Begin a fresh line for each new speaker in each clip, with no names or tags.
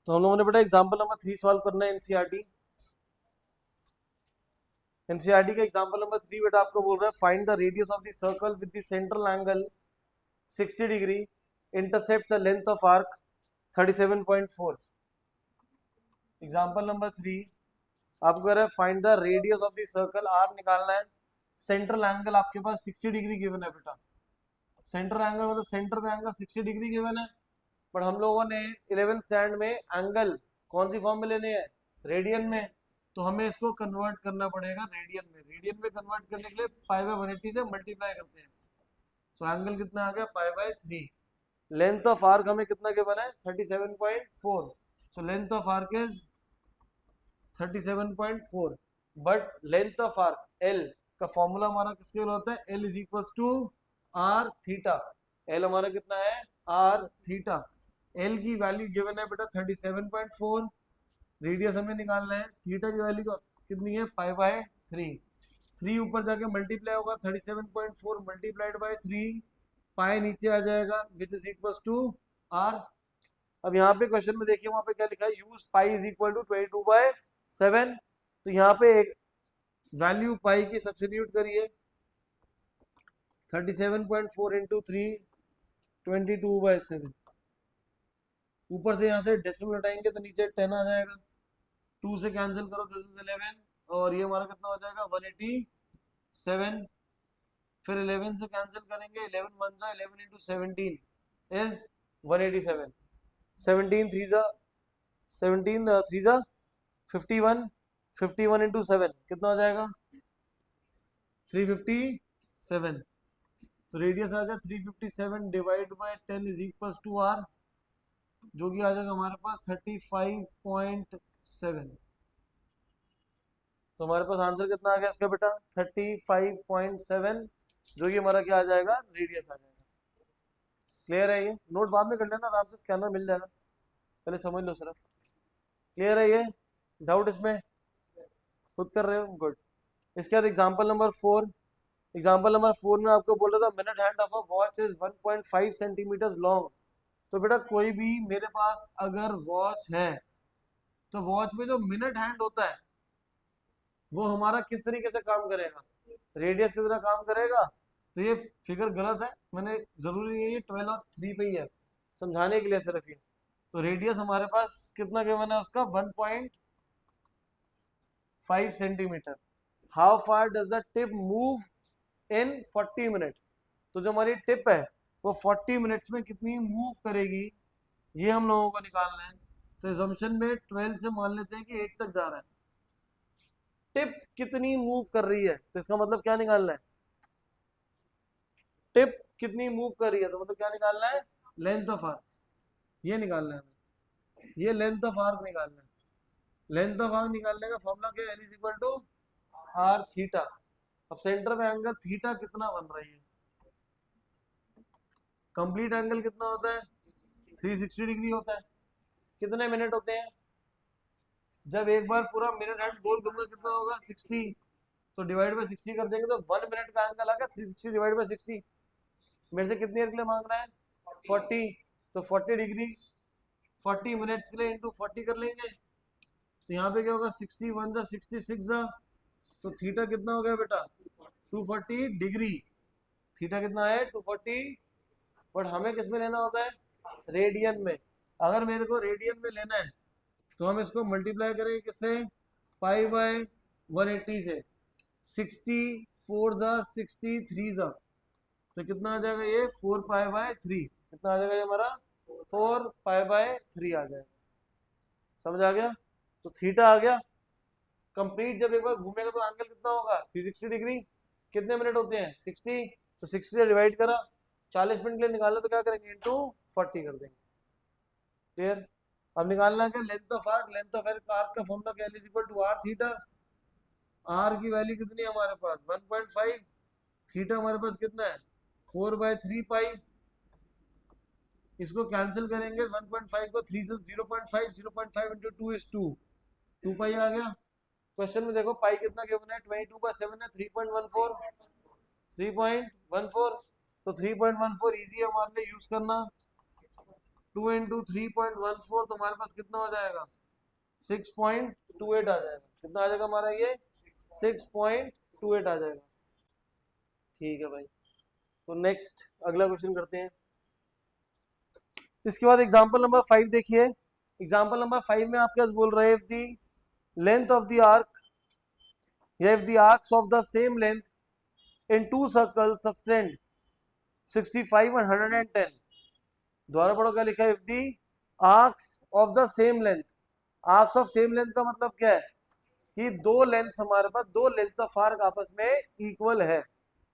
तो हम लोगों ने बेटा एग्जांपल नंबर 3 सॉल्व करना है एनसीईआरटी। एनसीईआरटी का एग्जांपल नंबर 3 बेटा आपको बोल रहा है find the radius of the circle with the central angle 60 degree intercepts the length of arc 37.4। Example number 3 आपको कह रहा है find the radius of the circle, R निकालना है, सेंट्रल एंगल आपके पास 60 डिग्री गिवन है बेटा। सेंटर एंगल मतलब सेंटर में एंगल 60 डिग्री गिवन है, बट हम लोगों ने 11th स्टैंड में एंगल कौन सी फॉर्म में लेने हैं, रेडियन में। तो हमें इसको कन्वर्ट करना पड़ेगा रेडियन में। रेडियन में कन्वर्ट करने के लिए पाई बाय 180 से मल्टीप्लाई करते हैं। तो एंगल कितना आ गया, pi by 3। Length of arc हमें कितना गिवन है, 37.4। So length of arc is 37.4, but length of arc L का फॉर्मूला हमारा किसके लिए होता है, L is equal to R theta. L हमारा कितना है, आर थीटा। एल की वैल्यू गिवन है बेटा 37.4, रेडियस हमें निकालना है, थीटा की वैल्यू कितनी है, पाई बाय 3। 3 ऊपर जाके मल्टीप्लाई होगा, 37.4 मल्टीप्लाइड बाय 3, पाई नीचे आ जाएगा which is equal to R. अब यहाँ पे क्वेश्चन में देखिए वहां पे क्या लिखा है, use pi is equal to 22/7। तो यहाँ पे एक वैल्यू पाई की सब्स्टिट्यूट करिए, 37.4 इंटू 3 22/7। ऊपर से यहाँ से डेसिमल हटाएंगे तो नीचे 10 आ जाएगा, 2 से कैंसिल करो, दिस इज 11, और ये हमारा कितना हो जाएगा 187। फिर 11 से कैंसिल करेंगे, 11 1 जा 11 इंटू 17 इज 187। 17 3 जा 17 3 जा 51, 51 इंटू 7 कितना हो जाएगा 357। तो रेडियस आ गया 357 divide by 10 is equal to R, जो कि आ जाएगा हमारे पास 35.7। तो हमारे पास आंसर कितना आ गया इसका बेटा 35.7, जो कि हमारा क्या आ जाएगा, रेडियस आ जाएगा। क्लियर है ये, नोट बाद में कर लेना आराम से, स्कैनर मिल जाएगा, पहले समझ लो सिर्फ। क्लियर है ये, डाउट इसमें खुद कर रहे हो, गुड। इसके बाद एग्जांपल नंबर 4। एग्जांपल नंबर 4 में आपको बोल रहा था minute hand of a watch is 1.5 centimetre long. तो बेटा कोई भी मेरे पास अगर वॉच है, तो वॉच में जो मिनट हैंड होता है वो हमारा किस तरीके से काम करेगा, रेडियस की तरह काम करेगा। तो ये फिगर गलत है, मैंने जरूरी नहीं है, ये 12 और 3 पे ही है, समझाने के लिए सिर्फ ये। तो रेडियस हमारे पास कितना गिवन है उसका 1.5 centimetre. How far does the tip move in 40 minute. तो जो हमारी टिप है वो 40 मिनट्स में कितनी मूव करेगी, ये हम लोगों को निकालना है। तो एजम्पशन में 12 से मान लेते हैं कि 8 तक जा रहा है, टिप कितनी मूव कर रही है, तो इसका मतलब क्या निकालना है, टिप कितनी मूव कर रही है, तो मतलब क्या निकालना है, लेंथ ऑफ आर्क, ये निकालना है हमें, ये लेंथ ऑफ आर्क निकालना है। लेंथ ऑफ आर्क निकालने का फॉर्मूला क्या है, L is equal to R theta. अब सेंटर में एंगल थीटा कितना बन रही है, कंप्लीट एंगल कितना होता है 360 डिग्री होता है। कितने मिनट होते हैं, जब एक बार पूरा मिनट हैंड गोल घूमना कितना होगा 60, तो डिवाइड बाय 60 कर देंगे तो 1 मिनट का एंगल आ गया 360 डिवाइड बाय 60। मेरे से कितनी देर के लिए मांग रहा है 40, तो 40 डिग्री 40 मिनट्स के लिए इंटू 40 कर लेंगे। तो यहाँ पे क्या होगा 61 जा 66 जा, तो थीटा कितना हो गया बेटा 240 डिग्री। थीटा कितना है 240, बट हमें किस में लेना होता है, रेडियन में। अगर मेरे को रेडियन में लेना है तो हम इसको मल्टीप्लाई करेंगे किससे, पाई बाय 180 से, 64 जा 63 जा, तो कितना आ जाएगा ये 4 पाई बाय 3, कितना आ जाएगा ये हमारा 4 पाई बाय 3 आ जाएगा। समझ आ गया, तो थीटा आ गया कंप्लीट। जब एक बार घूमेगा तो एंगल कितना होगा 360 डिग्री। कितने मिनट होते हैं 60, तो 60 से डिवाइड करा, 40 मिनट के लिए निकालना तो क्या करेंगे इंटू 40 कर देंगे। क्लियर। अब निकालना है length of arc, length of arc का फॉर्मूला क्या है, is equal to R theta. R की वैल्यू कितनी है हमारे पास 1.5, थीटा हमारे पास कितना है 4/3 पाई। इसको कैंसिल करेंगे 1.5 को 3 से 0.5, 0.5 इंटू 2 इज 2, 2 पाई आ गया। क्वेश्चन में देखो पाई कितना गिवन है 22/7 है, 3.14, 3.14, तो 3.14 इजी है हमारे लिए यूज करना। 2 इंटू 3.14 तो हमारे पास कितना हो जाएगा 6.28 आ जाएगा। कितना आ जाएगा हमारा ये 6.28 आ जाएगा। ठीक है भाई, तो नेक्स्ट अगला क्वेश्चन करते हैं। इसके बाद एग्जांपल नंबर 5 देखिए। एग्जांपल नंबर 5 में आपके पास बोल रहे हैं if the length of the arc या if the arcs of the same length in two circles subtend 65 and 110। दोबारा पढ़ो क्या लिखा है, if the arcs of the same length. Arcs of same length का मतलब क्या है कि दो लेंथ हमारे पास, दो लेंथ ऑफ आर्क आपस में इक्वल है,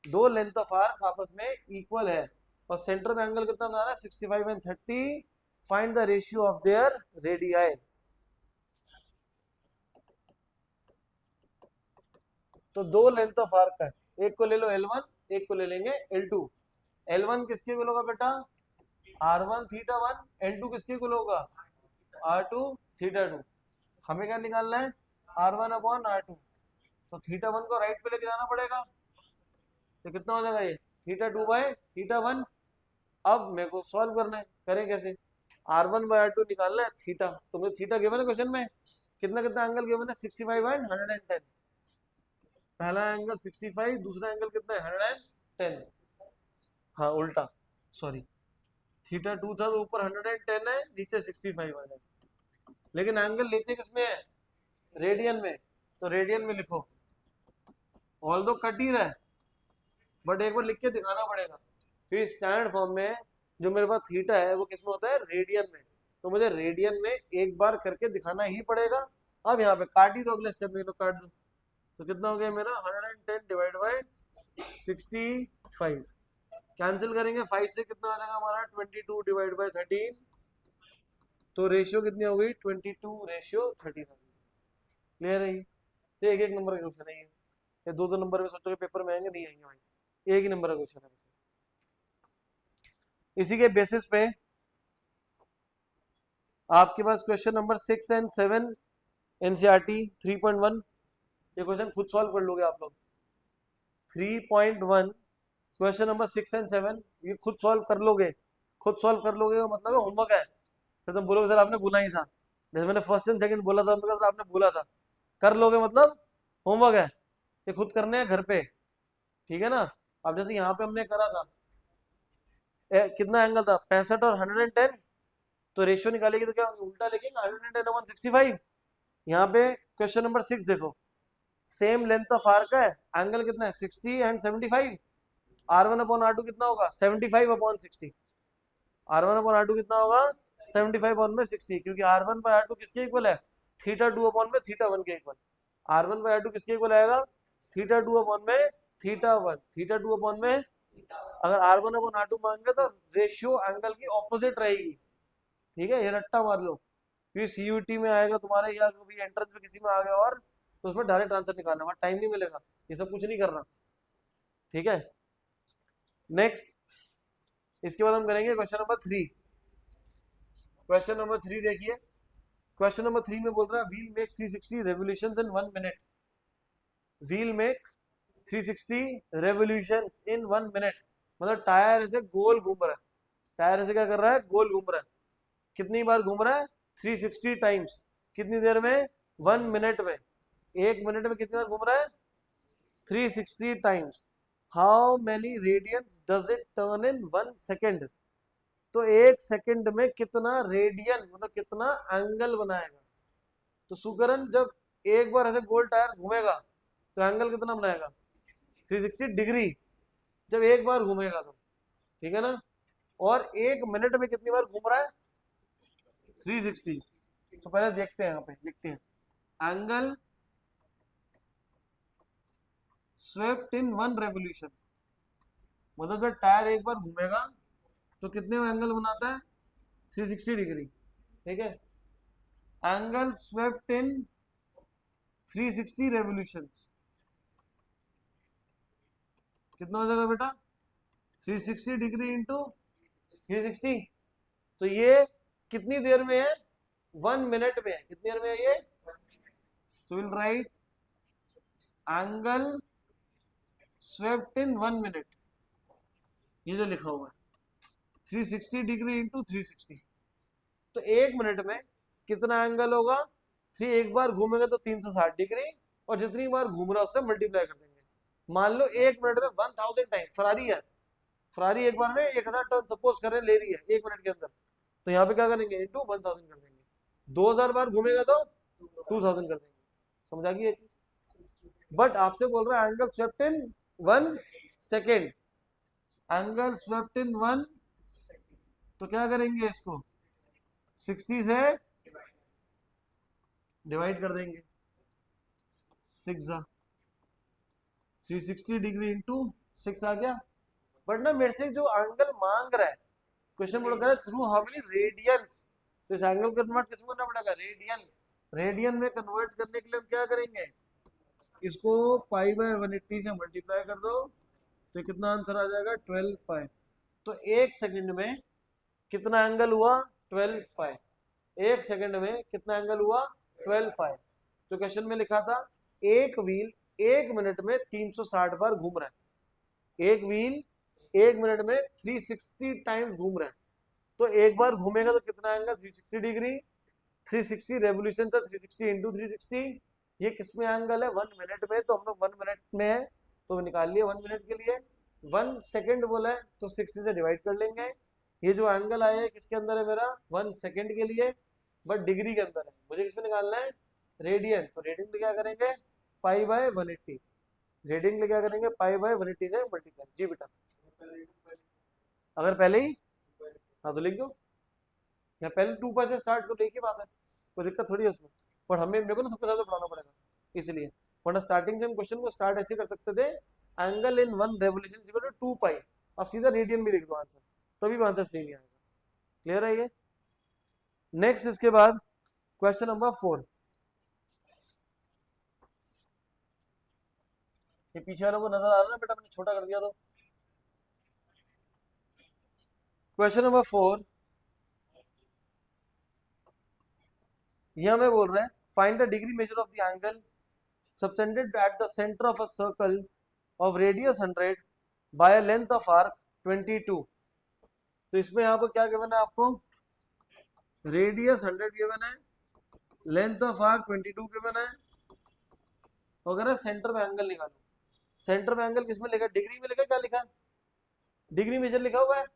दो लेंथ ऑफ आर्क आपस में इक्वल है और सेंटर में एंगल कितना बना रहा है 65 and 30। Find the ratio of their radii. तो दो लेंथ ऑफ आर्क है, एक को ले लो L1, एक को ले लेंगे L2। L1 किसके इक्वल होगा बेटा R1 थीटा 1, L2 किसके इक्वल होगा R2 थीटा 2। हमें क्या निकालना है R1 अपॉन R2। तो थीटा 1 को राइट पे लेके जाना पड़ेगा, तो कितना हो जाएगा ये थीटा 2 बाय थीटा 1। अब मेरे को सॉल्व करना है, करें कैसे, R1 बाय R2 निकालना है थीटा। तो मुझे थीटा गिवन है क्वेश्चन में, कितना कितना एंगल गिवन है 65 एंड 110। पहला एंगल 65, दूसरा एंगल कितना है 110। हाँ उल्टा, सॉरी, थीटा 2 था तो ऊपर 110 है, नीचे 65 आ जाएगा। लेकिन एंगल लेते किसमें है रेडियन में, तो रेडियन में लिखो। ऑल दो कट ही रहा है बट एक बार लिख के दिखाना पड़ेगा। फिर स्टैंडर्ड फॉर्म में जो मेरे पास थीटा है वो किसमें होता है रेडियन में, तो मुझे रेडियन में एक बार करके दिखाना ही पड़ेगा। अब यहाँ पे काट ही दो, अगले स्टेप में तो काट दो। तो कितना हो गया मेरा 110 डिवाइड बाय 65। कैंसिल करेंगे 5 से, कितना आ जाएगा हमारा 22 डिवाइड बाय 13। तो रेशियो कितनी हो गई 22:13। क्लियर है? तो एक एक नंबर का क्वेश्चन है ये, दो दो नंबर में सोचोगे पेपर में आएंगे, नहीं आएंगे भाई, एक ही नंबर का क्वेश्चन है। इसी के बेसिस पे आपके पास क्वेश्चन नंबर 6 एंड 7 एनसीईआरटी 3.1, ये क्वेश्चन खुद सॉल्व कर लोगे आप लोग। 3.1 क्वेश्चन नंबर 6 एंड 7 ये खुद सॉल्व कर लोगे। खुद सॉल्व कर लोगे मतलब होमवर्क है। फिर तुम बोलोगे सर आपने भूला ही था, जैसे मैंने फर्स्ट एंड सेकंड बोला था तो आपने भूला था। कर लोगे मतलब होमवर्क है, ये खुद करने हैं घर पे, ठीक है ना। अब जैसे यहाँ पे हमने करा था कितना एंगल था 65 और 110, तो रेशियो निकालेगी तो क्या उल्टा लिखेंगे 110 और 165। यहाँ पे क्वेश्चन नंबर 6 देखो, सेम लेंथ ऑफ आर्क है, एंगल कितना है 60 एंड 75। R1 अपॉन R2 कितना होगा 75 अपॉन 60। R1 अपॉन R2 कितना होगा 75 अपॉन में 60, क्योंकि R1 बाय R2 किसके इक्वल है थीटा 2 अपॉन में थीटा 1 के इक्वल। R1 बाय R2 किसके इक्वल आएगा थीटा 2 अपॉन में थीटा 1। थीटा 2 अपॉन में अगर R1 अपॉन R2 मांगे तो रेशियो एंगल की ऑपोजिट रहेगी, ठीक है। ये रट्टा मार लो, फिर सीयूटी में आएगा तुम्हारे या कभी एंट्रेंस में किसी में आ गया और तो उसमें डायरेक्ट आंसर निकालना, वहां टाइम नहीं मिलेगा, ये सब कुछ नहीं करना, ठीक है। नेक्स्ट इसके बाद हम करेंगे क्वेश्चन नंबर 3। क्वेश्चन नंबर 3 देखिए। क्वेश्चन नंबर 3 में बोल रहा है व्हील मेक 360 रेवोल्यूशंस इन 1 मिनट। व्हील मेक 360 रेवोल्यूशंस इन 1 मिनट, मतलब टायर ऐसे गोल घूम रहा है, टायर ऐसे क्या कर रहा है गोल घूम रहा है। कितनी बार घूम रहा है 360 टाइम्स, कितनी देर में 1 मिनट में। 1 मिनट में कितनी बार घूम रहा है 360 times. How many radians does it turn in 1 second. तो 1 सेकेंड में कितना रेडियन मतलब कितना एंगल बनाएगा। तो सुकरण जब एक बार ऐसे गोल टायर घूमेगा तो एंगल कितना बनाएगा 360 डिग्री, जब एक बार घूमेगा तो, ठीक है ना। और 1 मिनट में कितनी बार घूम रहा है 360। तो पहले देखते हैं, यहाँ पे लिखते हैं एंगल स्वेप्ट इन 1 रेवोल्यूशन, मतलब जब टायर एक बार घूमेगा तो कितने एंगल बनाता है 360 डिग्री, ठीक है। एंगल स्वेप्ट इन 360 रेवोल्यूशंस कितना हो जाएगा बेटा 360 डिग्री इंटू 360। तो ये कितनी देर में है 1 मिनट में है, कितनी देर में है ये। So will write angle swept in 1 minute, ये जो लिखा हुआ है 360 डिग्री इंटू 360। तो 1 मिनट में कितना एंगल होगा, 3 एक बार घूमेगा तो 360 डिग्री, और जितनी बार घूम रहा है उससे मल्टीप्लाई कर देंगे। मान लो 1 मिनट में 1000 टाइम, फरारी है, फरारी एक बार में 1000 टर्न सपोज कर रहे ले रही है 1 मिनट के अंदर, तो यहाँ पे क्या करेंगे, इंटू 1000 कर देंगे। 2000 बार घूमेगा तो 2000 कर देंगे। समझा गई ये चीज। बट आपसे बोल रहा है एंगल स्वेप्ट इन 1 सेकेंड, एंगल स्वेप्ट इन 1, तो क्या करेंगे, इसको 60 से डिवाइड कर देंगे, 6 360 डिग्री इंटू 6 आ गया। बट ना मेरे से जो एंगल मांग रहा है, क्वेश्चन बोल रहा है थ्रू हाउ मेनी रेडियंस, तो इस एंगल को कन्वर्ट किसमें करना पड़ेगा, रेडियन। रेडियन में कन्वर्ट करने के लिए हम क्या करेंगे, इसको पाई बाय 180 से मल्टीप्लाई कर दो, तो कितना आंसर आ जाएगा, 12 पाई। तो 1 सेकंड में कितना एंगल हुआ, 12 पाई। 1 सेकंड में कितना एंगल हुआ, 12 पाई। तो क्वेश्चन में लिखा था एक व्हील 1 मिनट में 360 बार घूम रहा है, एक व्हील 1 मिनट में 360 टाइम्स घूम रहा है, तो एक बार घूमेगा तो कितना एंगल, 360 डिग्री। 360 रेवोल्यूशन था, 360 इंटू 360, ये किसमें एंगल है, 1 मिनट में, तो हम लोग 1 मिनट में है तो निकाल लिए 1 मिनट के लिए। 1 सेकेंड बोला है तो 60 से डिवाइड कर लेंगे। ये जो एंगल आया है किसके अंदर है मेरा, 1 सेकेंड के लिए, बट डिग्री के अंदर है, मुझे किसमें निकालना है, रेडियन। तो रेडियन में क्या करेंगे, पाई बाय 180, रेडियन में क्या करेंगे, पाई बाय 180 से मल्टीप्लाई। जी बेटा, अगर पहले ही, हाँ तो लिख दो, या पहले 2 पाई से स्टार्ट करो, एक ही बात है, कोई दिक्कत थोड़ी है उसमें। बट हमें मेरे को ना सबके साथ पढ़ाना पड़ेगा इसलिए, वरना स्टार्टिंग से हम क्वेश्चन को स्टार्ट ऐसे कर सकते थे, angle in 1 revolution is equal to 2 pi, अब सीधा रेडियन भी लिख दो आंसर, तभी भी आंसर सही नहीं आएगा। क्लियर है ये। नेक्स्ट इसके बाद क्वेश्चन नंबर 4, ये पीछे वालों को नजर आ रहा है ना बेटा, मैंने छोटा कर दिया तो। क्वेश्चन नंबर 4, यह हमें बोल रहे हैं find the degree measure of the angle subtended at the centre of a circle of radius 100 by length of arc 22। तो इसमें यहाँ पर क्या गिवन है आपको, रेडियस 100 गिवन है, लेंथ ऑफ आर्क 22 गिवन है, वगैरह सेंटर में एंगल निकालो। सेंटर में एंगल किसमें लिखा, डिग्री में लिखा, क्या लिखा, डिग्री मेजर लिखा हुआ है।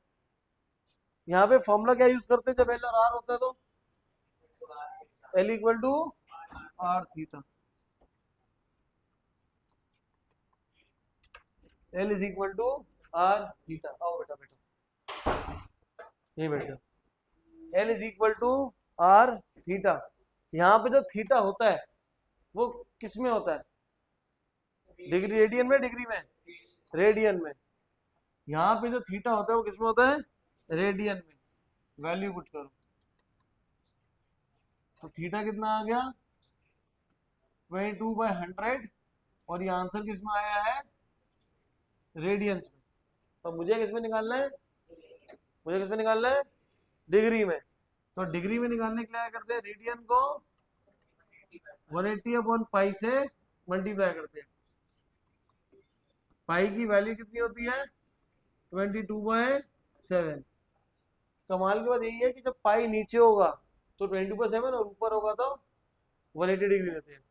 यहाँ पे फॉर्मूला क्या यूज करते हैं जब एल और आर होता है, तो L equal to R theta, L is equal to R theta. आओ बेटा बेटा, ये बेटा, L is equal to R theta. यहाँ पे जो थीटा होता है वो किस में होता है, डिग्री, रेडियन में, डिग्री में, रेडियन में। यहाँ पे जो थीटा होता है वो किसमें होता है, रेडियन में। वैल्यू पुट करो, तो थीटा कितना आ गया, 22/100, और ये आंसर किसमें आया है, रेडियंस में। तो मुझे किसमें निकालना है, मुझे किसमें निकालना है, डिग्री में। तो डिग्री में निकालने के लिए क्या करते हैं, रेडियन को 180/पाई से मल्टीप्लाई करते हैं। पाई की वैल्यू कितनी होती है, 22/7। कमाल की बात यही है कि जब पाई नीचे होगा तो 22/7, और ऊपर होगा तो 180 डिग्री लेते हैं।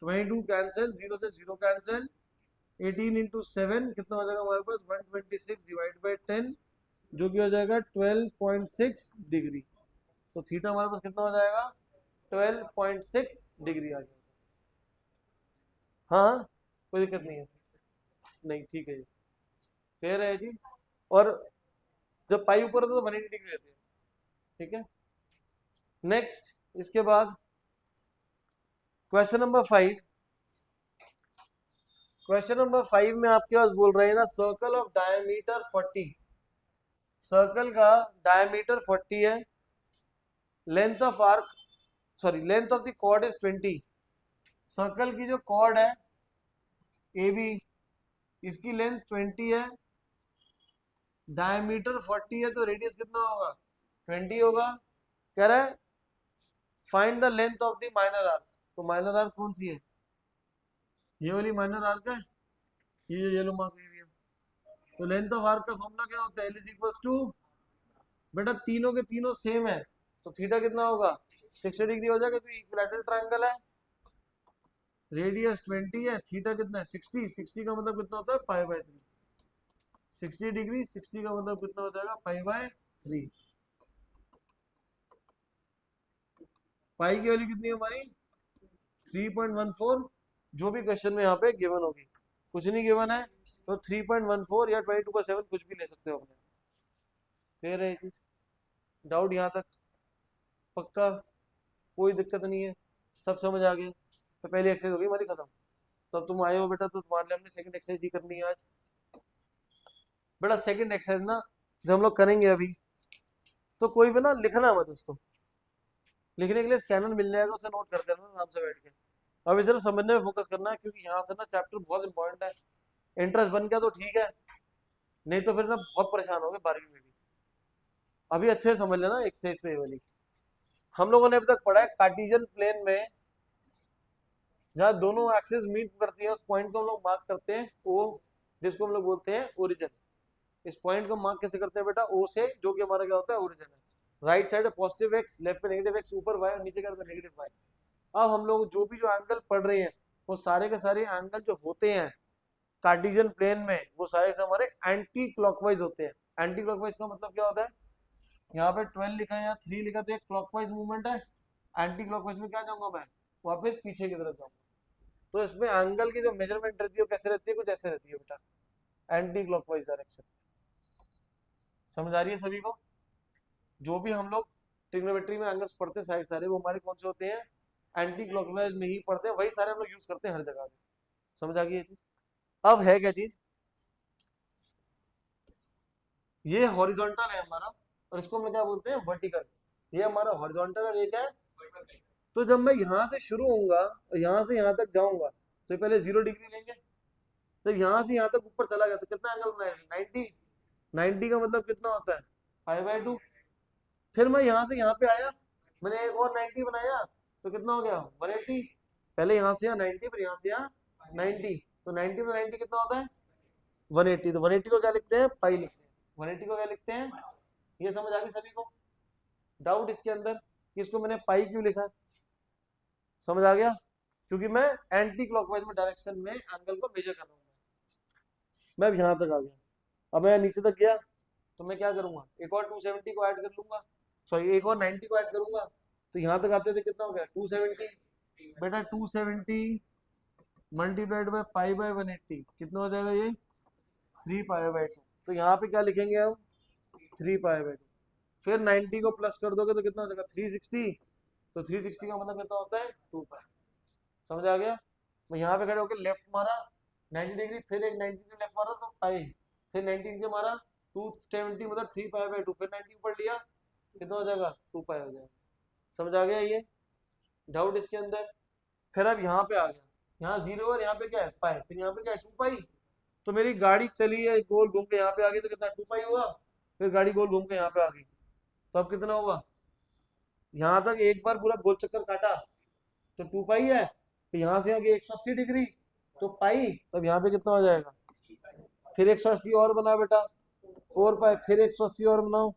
22 कैंसिल, 0 से 0 कैंसिल, 18 इंटू 7 कितना हो जाएगा हमारे पास, 126 डिवाइड बाई 10, जो कि हो जाएगा 12.6 डिग्री। तो थीटा हमारे पास कितना हो जाएगा, 12.6 डिग्री आ जाएगा। हाँ हाँ, कोई दिक्कत नहीं है, नहीं ठीक है जी, क्लियर है जी। और जब पाई ऊपर होता है तो 180 डिग्री लेते हैं, ठीक है। नेक्स्ट इसके बाद क्वेश्चन नंबर 5, क्वेश्चन नंबर 5 में आपके पास बोल रहे हैं ना, सर्कल ऑफ डायमीटर 40, सर्कल का डायमीटर 40 है, length of arc, sorry length of the chord is 20। Circle की जो कॉर्ड है ए बी, इसकी लेंथ 20 है, डायमीटर 40 है, तो रेडियस कितना होगा, 20 होगा। कह रहा है find the length of the minor arc, तो माइनर आर्क कौन सी है, ये वाली माइनर आर्क है, ये जो येलो मार्क हुई है। तो लेंथ ऑफ आर्क का फॉर्मूला क्या होता है, एल इज इक्वल टू, बेटा तीनों के तीनों सेम है, तो थीटा कितना होगा 60 डिग्री हो जाएगा, तो इक्विलैटरल ट्रायंगल है, रेडियस 20 है, थीटा कितना है 60, 60 का मतलब कितना होता है पाई बाय 3, 60 डिग्री 60 का मतलब कितना हो जाएगा पाई बाय 3। पाई की वैल्यू कितनी है हमारी 3.14, जो भी क्वेश्चन में यहाँ पे गिवन होगी, कुछ नहीं गिवन है तो 3.14 या 22/7 कुछ भी ले सकते हो अपने। क्लियर है ये चीज, डाउट यहाँ तक पक्का, कोई दिक्कत नहीं है, सब समझ आ गए। तो पहली एक्सरसाइज हो गई हमारी खत्म। तो अब तुम आए हो बेटा, तो तुम्हारे लिए हमने सेकंड एक्सरसाइज ही करनी है आज। बेटा सेकंड एक्सरसाइज ना जब हम लोग करेंगे अभी, तो कोई भी ना लिखना मत उसको, लिखने के लिए स्कैनर मिल जाएगा, उसे नोट कर देना आराम से बैठ के। अभी सिर्फ समझने में फोकस करना है, क्योंकि यहाँ से ना चैप्टर बहुत इंपॉर्टेंट है। इंटरेस्ट बन गया तो ठीक है, नहीं तो फिर ना बहुत परेशान हो गए 12वीं में भी। अभी अच्छे से समझ लेना एक्सरसाइज पे वाली। हम लोगों ने अभी तक पढ़ा है कार्टेशियन प्लेन में जहाँ दोनों एक्सिस मीट करती है, उस पॉइंट को हम लोग मार्क करते हैं ओ, जिसको हम लोग बोलते हैं ओरिजिन। इस पॉइंट को मार्क कैसे करते हैं बेटा, ओ से, जो कि हमारा क्या होता है ओरिजिन है। राइट साइड है पॉजिटिव एक्स, लेफ्ट पे नेगेटिव एक्स, ऊपर वाई और नीचे क्या होता है नेगेटिव वाई। अब हम लोग जो भी जो एंगल पढ़ रहे हैं, वो सारे के सारे एंगल जो होते हैं कार्टेशियन प्लेन में, वो सारे से हमारे एंटी क्लॉकवाइज होते हैं। एंटी क्लॉकवाइज का मतलब क्या होता है, यहाँ पे 12 लिखा है, यहाँ 3 लिखा, तो एक क्लॉकवाइज मूवमेंट है। एंटी क्लॉकवाइज में क्या जाऊंगा मैं, वापस पीछे की तरफ जाऊंगा। तो इसमें एंगल की जो मेजरमेंट रहती है वो कैसे रहती है, कुछ ऐसे रहती है बेटा, एंटी क्लॉकवाइज डायरेक्शन। समझ आ रही है सभी को। जो भी हम लोग ट्रिग्नोमेट्री में एंगल्स पढ़ते हैं सारे वो हमारे कौन से होते हैं, एंटी क्लॉकवाइज में ही पढ़ते हैं, वही सारे हम लोग यूज करते हैं हर जगह पे। समझ आ गई ये चीज। अब है क्या चीज, ये हॉरिजॉन्टल है हमारा, और इसको हम क्या बोलते हैं वर्टिकल। ये हमारा हॉरिजॉन्टल और ये क्या है, तो जब मैं यहाँ से शुरू होऊंगा और यहाँ से यहाँ तक जाऊंगा, तो पहले 0 डिग्री लेंगे। जब यहाँ से यहाँ तक ऊपर चला गया तो कितना एंगल बनाएगा 90, 90 का मतलब कितना होता है पाई/2। फिर मैं यहाँ से यहाँ पे आया, मैंने एक और 90 बनाया, तो कितना हो गया 180। पहले यहाँ से यहाँ 90, फिर यहाँ से यहाँ 90, तो 90 में 90 कितना होता है 180। तो 180 को क्या लिखते हैं पाई लिखते हैं, 180 को क्या लिखते हैं। ये समझ आ गई सभी को, डाउट इसके अंदर कि इसको मैंने पाई क्यों लिखा, समझ आ गया। क्योंकि मैं एंटी क्लॉकवाइज में डायरेक्शन में एंगल को मेजर कर रहा हूँ। मैं अब यहाँ तक आ गया, अब मैं नीचे तक गया, तो मैं क्या करूंगा एक और 270 को ऐड कर लूंगा, सॉरी एक और 90 को ऐड करूंगा, तो यहाँ तक आते थे कितना हो गया 270। बेटा 270 मल्टीप्लाइड बाय पाई बाय 180 कितना हो जाएगा ये 3π/2। तो यहाँ पे क्या लिखेंगे हम 3π/2। फिर 90 को प्लस कर दोगे तो कितना हो जाएगा 360। तो 360 का मतलब कितना होता है 2π। समझ आ गया। मैं यहाँ पे खड़े होकर लेफ्ट मारा 90 डिग्री, फिर एक 90 डिग्री लेफ्ट मारा तो पाई, फिर 90 नीचे मारा 270 मतलब 3π/2, फिर 90 ऊपर लिया कितना हो जाएगा 2π हो जाएगा। समझ आ गया ये, डाउट इसके अंदर। फिर अब यहाँ पे आ गया, यहाँ 0 और यहाँ पे क्या है पाई, फिर यहाँ पे क्या है 2π। तो मेरी गाड़ी चली है गोल घूम के यहाँ पे आ गई, तो कितना 2π हुआ। फिर गाड़ी गोल घूम के यहाँ पे आ गई, तो अब कितना होगा, यहाँ तक एक बार पूरा गोल चक्कर काटा तो 2π है, तो यहाँ से आगे 180 डिग्री तो पाई, तब यहाँ पे कितना हो जाएगा, फिर 180 और बना बेटा 4π, फिर 180 और बनाओ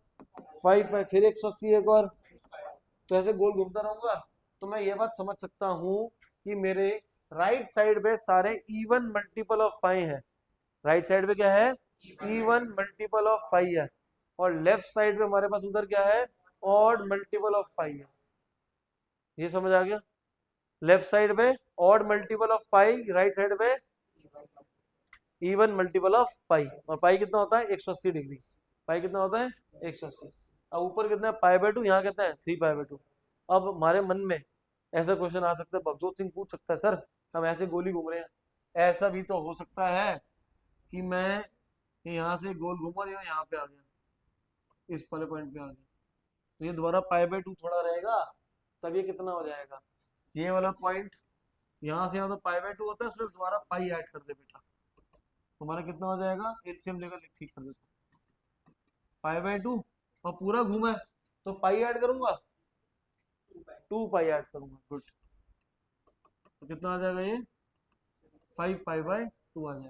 5π, फिर 180 एक और, तो ऐसे गोल घूमता रहूंगा। तो मैं ये बात समझ सकता हूँ कि मेरे राइट साइड पे सारे इवन मल्टीपल ऑफ पाई है। राइट साइड पे क्या है इवन मल्टीपल ऑफ पाई है, और लेफ्ट साइड पे हमारे पास उधर क्या है ऑड मल्टीपल ऑफ पाई है। ये समझ आ गया, लेफ्ट साइड पे odd multiple of pi, right side पे इवन मल्टीपल ऑफ पाई। और पाई कितना होता है 180 डिग्री, पाई कितना होता है 180। अब ऊपर कितना है π/2, यहाँ कितना है 3π/2। अब हमारे मन में ऐसा क्वेश्चन आ सकता है, भवजोत सिंह पूछ सकता है सर हम ऐसे गोली घूम रहे हैं, ऐसा भी तो हो सकता है कि मैं यहाँ से गोल घूमा यहाँ पे आ गया, इस वाले पॉइंट पे आ गया, तो ये दोबारा π/2 थोड़ा रहेगा, तब ये कितना हो जाएगा, ये वाला पॉइंट यहाँ से यहाँ तो π/2 होता है, उसमें दोबारा पाई ऐड कर दे बेटा, तुम्हारा कितना हो जाएगा एलसीएम लेकर ठीक कर देता π/2, और पूरा घूमा है तो पाई ऐड करूंगा 2π ऐड करूंगा, गुड। तो कितना आ जाएगा ये 5π/2 आ जाएगा।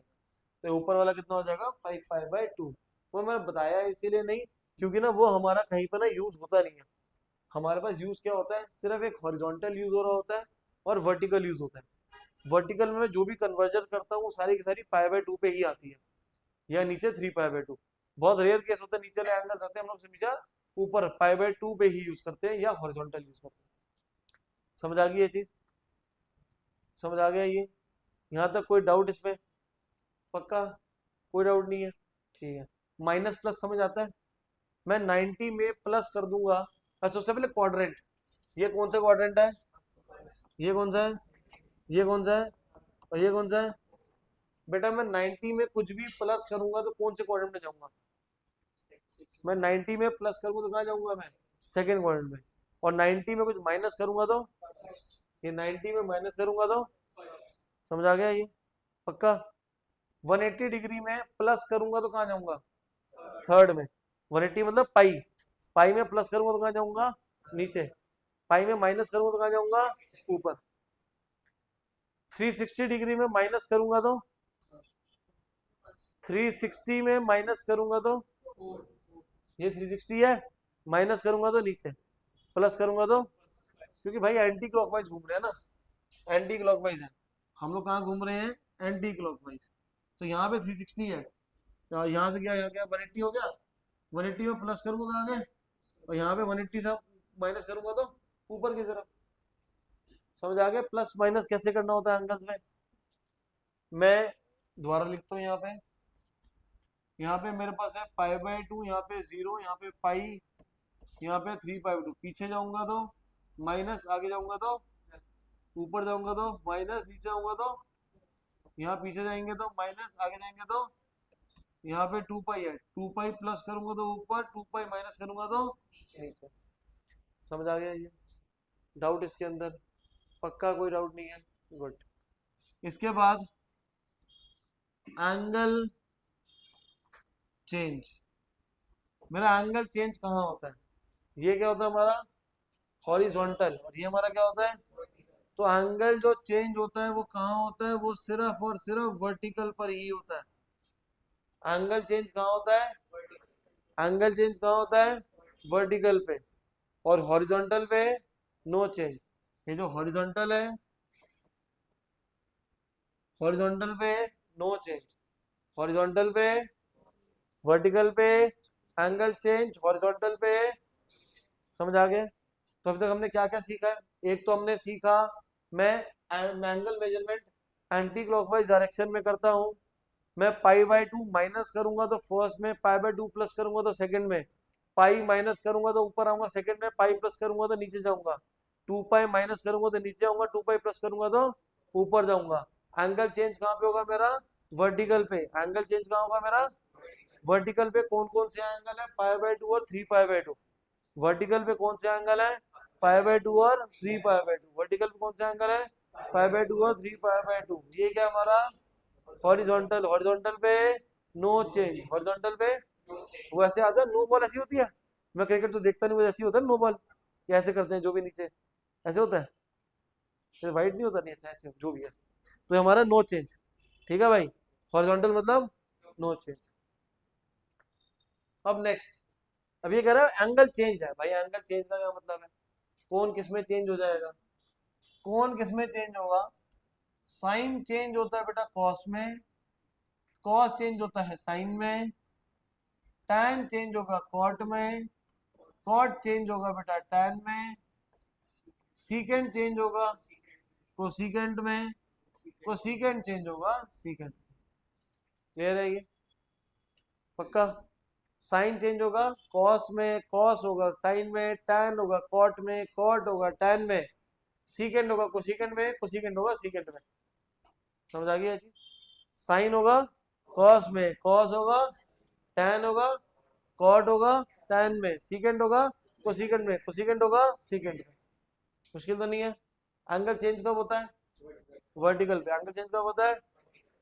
तो ऊपर वाला कितना हो जाएगा 5π/2। वो मैंने बताया इसीलिए नहीं क्योंकि ना वो हमारा कहीं पर ना यूज होता नहीं है, हमारे पास यूज क्या होता है, सिर्फ एक हॉरिजॉन्टल यूज हो रहा होता है और वर्टिकल यूज होता है। वर्टिकल में मैं जो भी कन्वर्जन करता हूँ वो सारी की सारी पाई बाय 2 पे ही आती है, या नीचे 3 पाई बाय 2। बहुत रेयर केस होता है नीचे वाले एंगल रहते हैं हम लोग हमेशा ऊपर पाई बाय 2 पे ही यूज करते हैं या हॉरिजॉन्टल यूज करते हैं। समझ आ गई ये चीज, समझ आ गया ये, यहाँ तक कोई डाउट इसमें? पक्का कोई डाउट नहीं है, ठीक है। माइनस प्लस समझ आता है, मैं 90 में प्लस कर दूंगा। अच्छा सबसे पहले क्वाड्रेंट, ये कौन सा क्वाड्रेंट है, ये कौन सा है, ये कौन सा है, और ये कौन सा है? बेटा मैं 90 में कुछ भी प्लस करूंगा तो कौन से क्वाड्रेंट में जाऊंगा? मैं 90 में प्लस करूंगा तो कहाँ जाऊंगा मैं? सेकेंड क्वाड्रेंट में। और 90 में कुछ माइनस करूंगा तो, ये 90 में माइनस करूंगा तो, समझ आ गया ये? पक्का। 180 डिग्री में प्लस करूंगा तो कहाँ जाऊंगा? थर्ड में। 180 मतलब पाई, पाई में प्लस करूंगा तो कहाँ जाऊंगा? नीचे। पाई में माइनस करूंगा तो कहाँ जाऊंगा? ऊपर। 360 डिग्री में माइनस करूंगा तो, 360 में माइनस करूंगा तो, ये 360 है, माइनस करूंगा तो नीचे, प्लस करूंगा तो, क्योंकि भाई एंटी क्लॉकवाइज घूम रहे हैं ना, एंटी क्लॉकवाइज है, हम लोग कहाँ घूम रहे हैं? Anti clockwise. तो यहाँ पे 360 है, तो यहाँ से क्या, यहाँ क्या 180 हो गया, 180 में प्लस करूंगा तो आगे, और यहाँ पे 180 था माइनस करूंगा तो ऊपर की तरफ। समझ आ गया प्लस माइनस कैसे करना होता है एंगल्स में? मैं दोबारा लिखता हूँ यहाँ पे मेरे पास है पाई बाय 2, यहाँ पे 0, यहाँ पे पाई, यहाँ पे 3 पाई बाय 2। पीछे जाऊंगा तो माइनस, आगे जाऊंगा तो ऊपर, जाऊंगा तो माइनस, नीचे जाऊंगा तो, यहाँ पीछे जाएंगे तो माइनस, आगे जाएंगे तो, यहाँ पे 2 पाई है, 2 पाई प्लस करूंगा तो ऊपर, 2 पाई माइनस करूंगा तो नीचे। समझ आ गया ये? डाउट इसके अंदर? पक्का कोई डाउट नहीं है? गुड। इसके बाद एंगल चेंज, मेरा एंगल चेंज कहाँ होता है? ये क्या होता है हमारा? हॉरिजॉन्टल। और ये हमारा क्या होता है? तो एंगल जो चेंज होता है वो कहाँ होता है? वो सिर्फ और सिर्फ वर्टिकल पर ही होता है। एंगल चेंज कहाँ होता है? एंगल चेंज कहाँ होता है? वर्टिकल पे। और हॉरिजॉन्टल पे नो चेंज। ये जो हॉरिजॉन्टल है, हॉरिजॉन्टल पे नो चेंज, हॉरिजॉन्टल पे, वर्टिकल पे एंगल चेंज, हॉरिजॉन्टल पे। समझ आ गया? तो अभी तक हमने क्या क्या सीखा है? एक तो हमने सीखा मैं angle measurement anti clockwise direction में करता हूँ। मैं पाई बाय 2 माइनस करूंगा तो फर्स्ट में, पाई बाय 2 प्लस करूंगा तो सेकंड में, पाई माइनस करूंगा तो ऊपर आऊंगा सेकंड में, पाई प्लस करूंगा तो नीचे जाऊंगा, 2 पाई माइनस करूंगा तो नीचे आऊंगा, 2 पाई प्लस करूंगा तो ऊपर जाऊंगा। एंगल चेंज कहाँ पे होगा मेरा? वर्टिकल पे। एंगल चेंज कहाँ होगा मेरा? वर्टिकल पे। कौन कौन से एंगल है? पाई बाय 2 और 3 पाई बाय 2। वर्टिकल पे कौन से एंगल है? पाई बाय 2 और 3 पाई बाय 2। वर्टिकल पे कौन सा एंगल है? पाई बाय 2 और 3 पाई बाय 2। ये क्या हमारा? हॉरिजॉन्टल। हॉरिजॉन्टल पे नो चेंज, हॉरिजॉन्टल पे वो ऐसे आता है, नो बॉल ऐसी होती है। मैं क्रिकेट तो देखता नहीं, वो ऐसी होता है नो बॉल, ये ऐसे करते हैं जो भी नीचे, ऐसे होता है, ऐसे वाइड नहीं होता, नहीं अच्छा ऐसे जो भी है। तो ये हमारा नो चेंज, ठीक है भाई? हॉरिजॉन्टल मतलब नो चेंज। अब नेक्स्ट, अब ये कह रहा है एंगल चेंज है भाई। एंगल चेंज का क्या मतलब है? कौन किस में चेंज हो जाएगा? कौन किस में चेंज होगा? साइन चेंज होता है बेटा कॉस में, कॉस चेंज होता है साइन में, टैन चेंज होगा कॉट में, कॉट चेंज होगा बेटा टैन में, सीकेंड चेंज होगा कोसीकेंट में, कोसीकेंट चेंज होगा सीकेंट। क्लियर है ये? पक्का। साइन चेंज होगा कॉस में, कॉस होगा साइन में, टैन होगा कॉट में, कॉट होगा टैन में, सीकेंड होगा कोसीकेंट में, कोसीकेंट होगा सीकेंट में। समझ आ गया जी? साइन होगा कॉस में, कॉस होगा टैन होगा, कॉट होगा टैन में, सीकेंड होगा कोसीकेंट में, कोसीकेंट होगा सीकेंट में। मुश्किल तो नहीं है? एंगल चेंज कब होता है? वर्टिकल पे। एंगल चेंज कब होता है?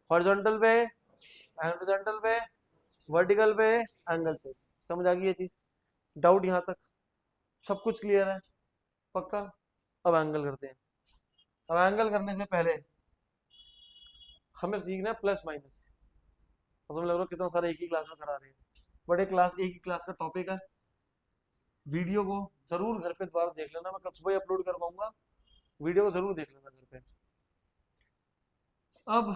हॉरिजॉन्टल पे, हॉरिजॉन्टल पे, वर्टिकल पे एंगल चेंज। समझ आ गई ये चीज? डाउट यहाँ तक? सब कुछ क्लियर है? पक्का। अब एंगल करते हैं। अब एंगल करने से पहले हमें सीखना है प्लस माइनस। तो तुम लग रहा कितना सारा एक ही क्लास में करा रहे हैं, बट एक क्लास, एक ही क्लास का टॉपिक है, वीडियो को जरूर घर पे दोबारा देख लेना, मैं कल सुबह अपलोड कर पाऊंगा, वीडियो को जरूर देख लेना घर पे। अब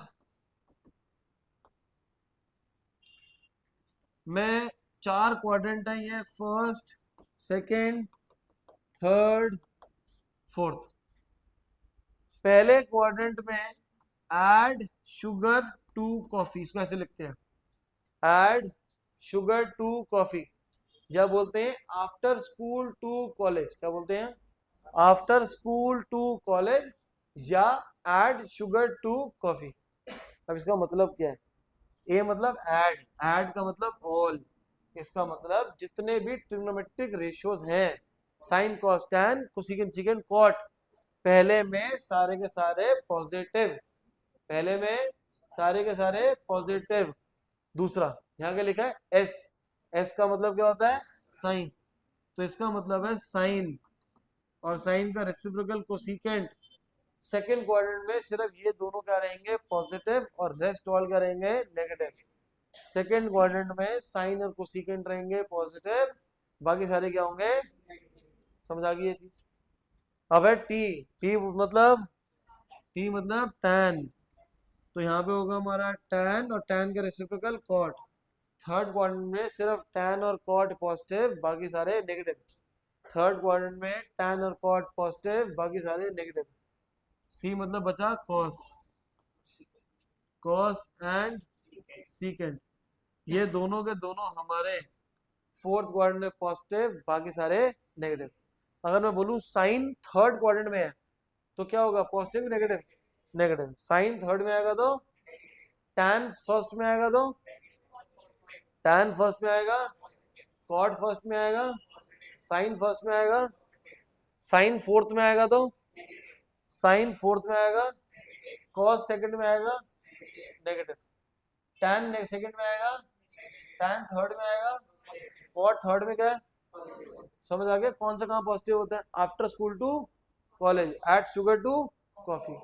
मैं 4 क्वाड्रेंट है ये, फर्स्ट, सेकंड, थर्ड, फोर्थ। पहले क्वाड्रेंट में ऐड शुगर टू कॉफी, इसको ऐसे लिखते हैं, ऐड शुगर टू कॉफी, या बोलते हैं आफ्टर स्कूल टू कॉलेज, क्या बोलते हैं, आफ्टर स्कूल टू कॉलेज, या ऐड शुगर टू कॉफी। अब इसका मतलब क्या है, ए मतलब ऐड, ऐड का मतलब ऑल, इसका मतलब जितने भी ट्रिग्नोमेट्रिक रेशियोज हैं, sine cos tan cosecant secant cot, पहले में सारे के सारे पॉजिटिव, पहले में सारे के सारे पॉजिटिव। दूसरा यहाँ क्या लिखा है, एस, एस का मतलब क्या होता है, साइन, तो इसका मतलब है साइन, और साइन का रेसिप्रोकल कोसेकेंट। सेकंड क्वाड्रेंट में सिर्फ ये दोनों क्या रहेंगे, पॉजिटिव, और रेस्ट ऑल क्या रहेंगे, नेगेटिव। सेकंड क्वाड्रेंट में साइन और कोसेकेंट रहेंगे पॉजिटिव, बाकी सारे क्या होंगे, समझ आ गई ये चीज। अब है टी, टी मतलब, टी मतलब टैन, तो यहाँ पे होगा हमारा टैन, और टैन के रेसिप्रोकल कॉट। थर्ड क्वाड्रेंट में सिर्फ टैन और कॉट पॉजिटिव, बाकी सारे नेगेटिव। थर्ड क्वाड्रेंट में टैन और कॉट पॉजिटिव, बाकी सारे नेगेटिव। सी मतलब बचा कॉस, कॉस एंड सीकेंट, ये दोनों के दोनों हमारे फोर्थ क्वाड्रेंट में पॉजिटिव, बाकी सारे नेगेटिव। अगर मैं बोलूं साइन थर्ड क्वाड्रेंट में है तो क्या होगा, positive negative, negative. Sine third में आएगा तो, टैन फर्स्ट में आएगा तो, टैन फर्स्ट में आएगा, कॉट फर्स्ट में आएगा, साइन फर्स्ट में आएगा, साइन फोर्थ में आएगा तो, साइन फोर्थ में आएगा, कॉस सेकंड में आएगा, नेगेटिव। टैन सेकंड में आएगा, टैन थर्ड में आएगा, कॉट थर्ड में क्या है, समझ आ गया कौन सा कहाँ पॉजिटिव होता है, after school to college, eat sugar to coffee.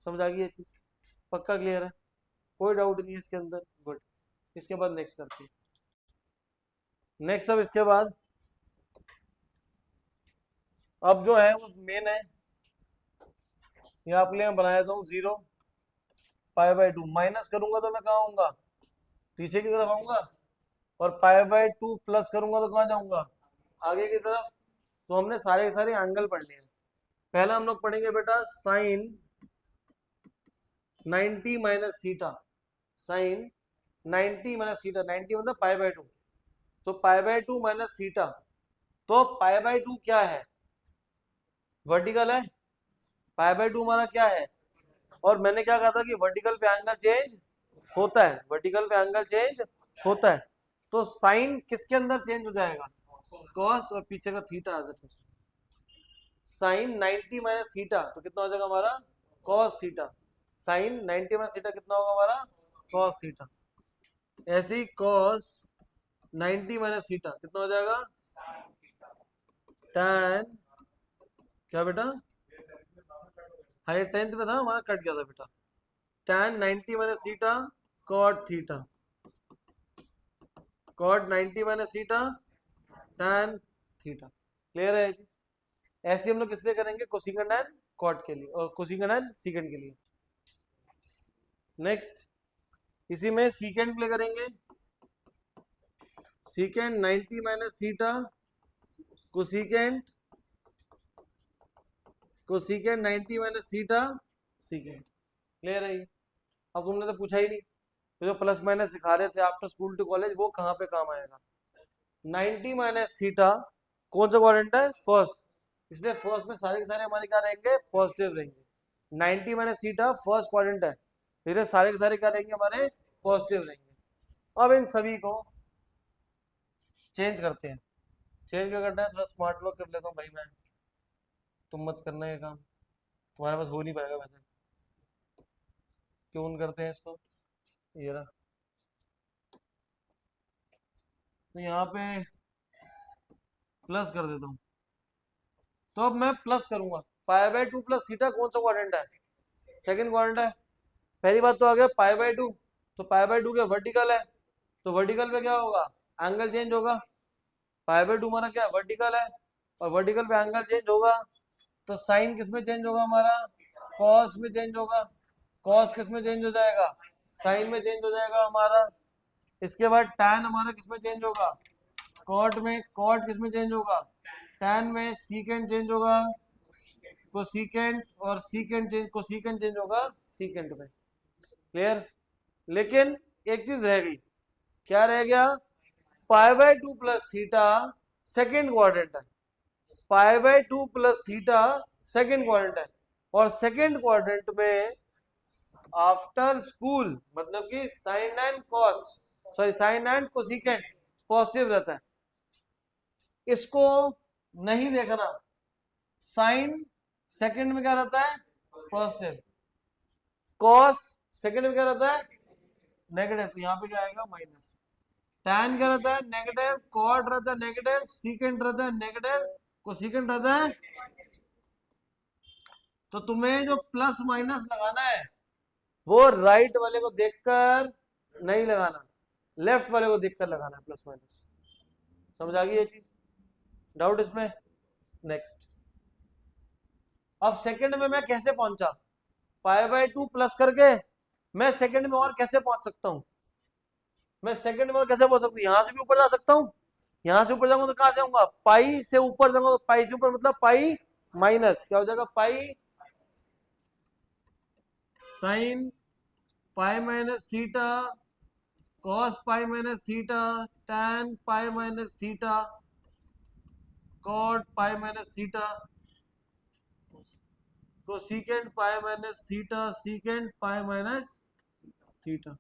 समझ आ गई ये चीज, पक्का क्लियर है, कोई डाउट नहीं है इसके अंदर, गुड। इसके बाद नेक्स्ट करते हैं, नेक्स्ट अब इसके बाद अब जो है वो मेन है, यहाँ आपके लिए मैं बनाया था 0 पाई बाई 2, माइनस करूंगा तो मैं कहाँ आऊंगा, पीछे की तरफ आऊंगा, और पाई बाई 2 प्लस करूंगा तो कहाँ जाऊंगा, आगे की तरफ। तो हमने सारे के सारे एंगल पढ़ने हैं। पहला हम लोग पढ़ेंगे बेटा sine 90 minus theta, sine 90 minus theta, 90 मतलब पाई बाई 2, तो पाई बाई 2 माइनस थीटा, तो पाई बाई 2 क्या है, वर्टिकल है, पाई बाई 2 हमारा क्या है, और मैंने क्या कहा था कि वर्टिकल पे एंगल चेंज होता है, वर्टिकल पे एंगल चेंज होता है, तो साइन किसके अंदर चेंज हो जाएगा, कॉस, और पीछे का थीटा आ जाता है। साइन 90 माइनस थीटा तो कितना हो जाएगा हमारा, cos theta. Sine 90 minus theta कितना होगा हमारा, कॉस थीटा। ऐसे ही कॉस 90 माइनस थीटा कितना हो जाएगा, tan, क्या बेटा, हाँ ये 10th में था हमारा, कट गया था बेटा, tan 90 minus theta cot theta, cot 90 minus theta tan theta. Clear है जी। ऐसे हम लोग किस लिए करेंगे, कोसेकेंट एंड कॉट के लिए, और कोसेकेंट एंड सीकेंट के लिए। नेक्स्ट इसी में सीकेंट प्ले करेंगे, secant 90 minus theta cosecant, cosecant 90 minus theta secant. Clear है ये। अब तुमने तो पूछा ही नहीं, तो जो प्लस माइनस सिखा रहे थे आफ्टर स्कूल टू कॉलेज, वो कहाँ पे काम आएगा। 90 माइनस थीटा कौन सा क्वाड्रेंट है, फर्स्ट, इसलिए फर्स्ट में सारे के सारे हमारे क्या रहेंगे, पॉजिटिव रहेंगे। 90 माइनस थीटा फर्स्ट क्वाड्रेंट है, फिर सारे के सारे क्या रहेंगे हमारे, पॉजिटिव रहेंगे। अब इन सभी को चेंज करते हैं, चेंज क्या करना है, थोड़ा स्मार्ट वर्क कर लेता हूँ भाई मैं, तुम मत करना ये काम, तुम्हारे पास हो नहीं पाएगा वैसे। क्यों करते हैं इसको, ये रहा, तो यहाँ पे प्लस कर देता हूँ, तो अब मैं प्लस करूंगा, पाई बाई 2 प्लस थीटा कौन सा क्वाड्रेंट है, सेकंड क्वाड्रेंट है। पहली बात तो आ गया पाई बाई 2, तो पाई बाई 2 क्या वर्टिकल है, तो वर्टिकल पे क्या होगा, एंगल चेंज होगा, पाई बाय 2 हमारा क्या वर्टिकल है, और वर्टिकल पे एंगल चेंज होगा, तो साइन किस में चेंज होगा हमारा, कॉस में चेंज होगा, कॉस किस में चेंज हो जाएगा, साइन में चेंज हो जाएगा हमारा। इसके बाद टैन हमारा किस में चेंज होगा, कॉट में, कॉट किस में चेंज होगा, टैन में, सीकेंड चेंज होगा कोसीकेंट, और सीकेंट चेंज, कोसीकेंट चेंज होगा सीकेंट में। क्लियर। लेकिन एक चीज रह गई, क्या रह गया, pi by 2 plus theta second quadrant है, pi by 2 plus theta second quadrant है, और सेकेंड क्वाड्रेंट में आफ्टर स्कूल मतलब कि sine and cos, sorry sine and cosecant positive रहता है। इसको नहीं देखना, साइन सेकंड में क्या रहता है, पॉजिटिव, कॉस सेकंड में क्या रहता है, नेगेटिव, तो यहाँ पे क्या आएगा माइनस, टैन क्या रहता है नेगेटिव, कॉट रहता है नेगेटिव, सीकेंट रहता है नेगेटिव, कोसिकेंट रहता है। तो तुम्हें जो प्लस माइनस लगाना है वो राइट वाले को देखकर नहीं लगाना, लेफ्ट वाले को देखकर लगाना है प्लस माइनस। समझ आ गई ये चीज, डाउट इसमें। नेक्स्ट, अब सेकंड में मैं कैसे पहुंचा, पाई बाय 2 प्लस करके मैं सेकंड में और कैसे पहुंच सकता हूं, मैं सेकंड में और कैसे पहुंच सकता हूं, यहां से भी ऊपर जा सकता हूं, यहां से ऊपर जाऊंगा तो कहां से आऊंगा, पाई से ऊपर जाऊंगा, तो पाई से ऊपर मतलब पाई माइनस क्या हो जाएगा, pi sine pi minus theta, cos pi minus theta, tan pi minus theta, cot pi minus theta, तो secant pi minus theta, secant pi minus theta.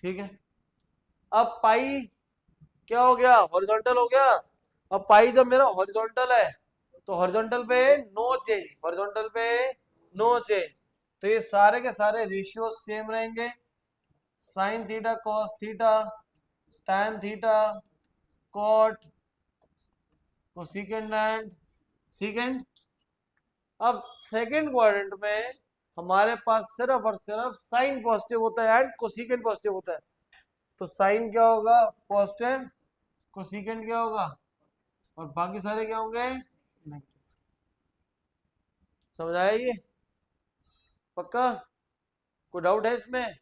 ठीक है। अब पाई क्या हो गया, हॉरिजॉन्टल हो गया। अब पाई जब मेरा हॉरिजॉन्टल है तो हॉरिजॉन्टल पे नो चेंज, हॉरिजॉन्टल पे नो चेंज, तो ये सारे के सारे रेशियो सेम रहेंगे, sine theta cos theta, tan theta cot cosecant and secant. अब सेकंड क्वाड्रेंट में हमारे पास सिर्फ और सिर्फ साइन पॉजिटिव होता है एंड कोसेकेंट पॉजिटिव होता है, तो साइन क्या होगा पॉजिटिव, कोसेकेंट क्या होगा, और बाकी सारे क्या होंगे नेगेटिव। समझ आया ये, पक्का, कोई डाउट है इसमें।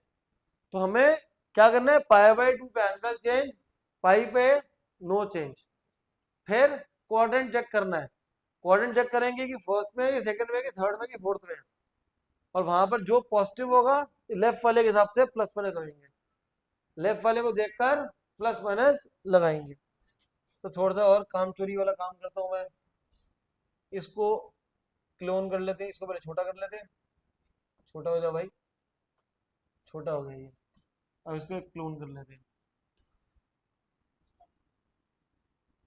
तो हमें क्या करना है, पाई बाय 2 पे एंगल चेंज, पाई पे नो चेंज, फिर क्वाड्रेंट चेक करना है, क्वाड्रेंट चेक करेंगे कि फर्स्ट में कि सेकंड में कि थर्ड में कि फोर्थ में, और वहां पर जो पॉजिटिव होगा लेफ्ट वाले के हिसाब से प्लस माइनस लगाएंगे, लेफ्ट वाले को देखकर प्लस माइनस लगाएंगे। तो थोड़ा सा और काम चोरी वाला काम करता हूं मैं, इसको क्लोन कर लेते हैं, इसको पहले छोटा कर लेते हैं, छोटा हो जाओ भाई, छोटा हो गया ये, अब इसको क्लोन कर लेते हैं,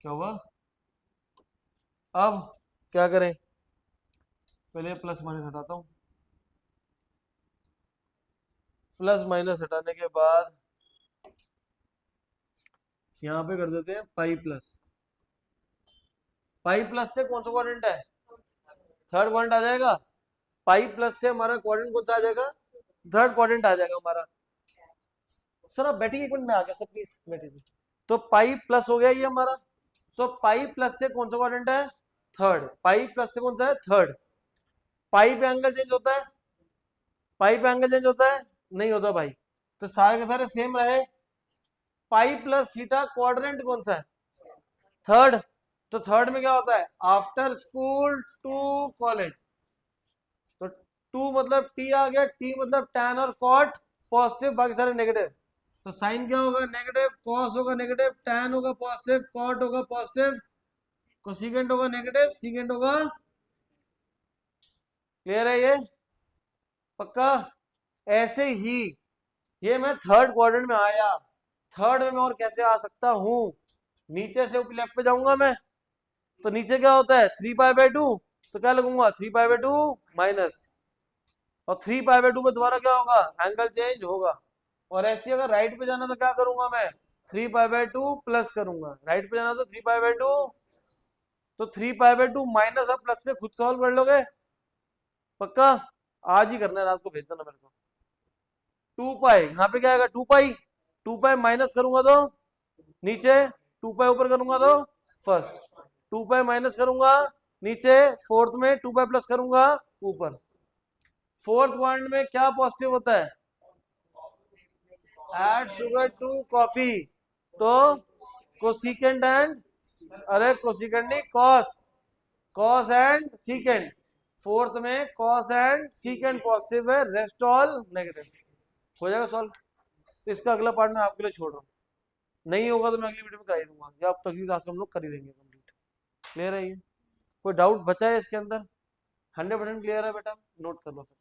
क्या हुआ। अब क्या करें, पहले प्लस माइनस हटाता हूं, प्लस माइनस हटाने के बाद यहां पे कर देते हैं पाई प्लस, पाई प्लस से कौन सा क्वाड्रेंट है, थर्ड क्वाड्रेंट आ जाएगा, पाई प्लस से हमारा क्वाड्रेंट कौन सा आ जाएगा, थर्ड क्वाड्रेंट आ जाएगा हमारा। सर आप बैठिए, एक मिनट में आ गया सर, प्लीज बैठिए। तो पाई प्लस हो गया ये हमारा, तो पाई प्लस से कौन सा क्वाड्रेंट है, थर्ड, पाई प्लस से कौन सा है, थर्ड। पाई पे एंगल चेंज होता है, पाई पे एंगल चेंज होता है, नहीं होता भाई, तो सारे के सारे सेम रहे। पाई प्लस थीटा क्वाड्रेंट कौन सा है, थर्ड, तो थर्ड में क्या होता है, आफ्टर स्कूल टू कॉलेज, तो टू मतलब टी आ गया, टी मतलब टैन और कॉट पॉजिटिव, बाकी सारे नेगेटिव, तो साइन क्या होगा नेगेटिव, कॉस होगा नेगेटिव, टैन होगा पॉजिटिव, कॉट होगा पॉजिटिव, कोसेकेंट होगा नेगेटिव, सीकेंट होगा। क्लियर है ये, पक्का। ऐसे ही ये मैं थर्ड क्वाड्रेंट में आया, थर्ड में मैं और कैसे आ सकता हूं, नीचे से ऊपर लेफ्ट पे जाऊंगा मैं, तो नीचे क्या होता है 3 पाई बाय 2, तो क्या लगूंगा 3 पाई बाय 2 माइनस, और 3 पाई बाय 2 में दोबारा क्या होगा एंगल चेंज होगा, और ऐसे अगर राइट पे जाना तो क्या करूंगा मैं 3 पाई बाय 2 प्लस करूंगा, राइट पे जाना तो 3 पाई बाय 2, तो 3 पाई बाय 2 माइनस और प्लस में खुद सॉल्व कर लोगे, पक्का, आज ही करना है, रात को भेज देना मेरे को। 2 पाई यहाँ पे क्या आएगा 2 पाई, 2 पाई माइनस करूंगा तो नीचे 2 पाई ऊपर करूंगा तो फर्स्ट, 2 पाई माइनस करूंगा नीचे, फोर्थ में 2 पाई प्लस करूंगा ऊपर। फोर्थ पॉइंट में क्या पॉजिटिव होता है? ऐड शुगर टू कॉफी, तो कोसिकेंट एंड, अरे कोसिकेंट नहीं, cos, cos and secant. Fourth में कॉस एंड सीकेंट पॉजिटिव है, रेस्ट ऑल नेगेटिव। हो जाएगा सॉल्व। इसका अगला पार्ट मैं आपके लिए छोड़ रहा हूँ, नहीं होगा तो मैं अगली वीडियो में करा ही दूंगा, या अब तक की क्लास में हम लोग कर ही देंगे कंप्लीट। क्लियर है ये? कोई डाउट बचा है इसके अंदर? 100% क्लियर है बेटा, नोट कर लो सब।